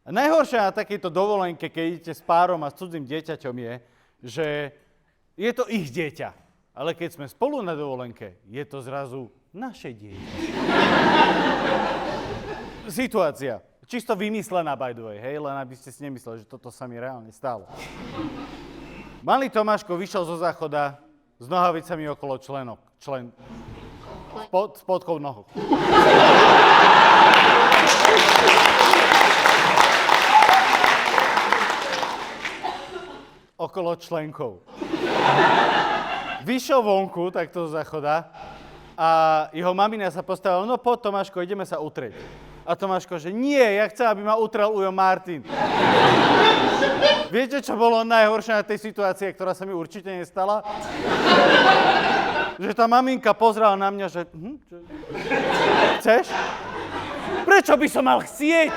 A najhoršie na takejto dovolenke, keď idete s párom a s cudzým dieťaťom je, že je to ich dieťa. Ale keď sme spolu na dovolenke, je to zrazu naše dieťa. Situácia. Čisto vymyslená, by the way, hej? Len aby ste si nemysleli, že toto sa mi reálne stalo. Malý Tomáško vyšiel zo záchoda s nohavicami okolo členok. Spodkov nohou. Okolo členkov. Vyšiel vonku, takto zo záchoda, a jeho mamina sa postavila, no poď Tomáško, ideme sa utrieť. A Tomáško, že nie, ja chcem, aby ma utrel Ujo Martin. Viete, čo bolo najhoršie na tej situácii, ktorá sa mi určite nestala? Že tá maminka pozrela na mňa, že chceš? Prečo by som mal chcieť?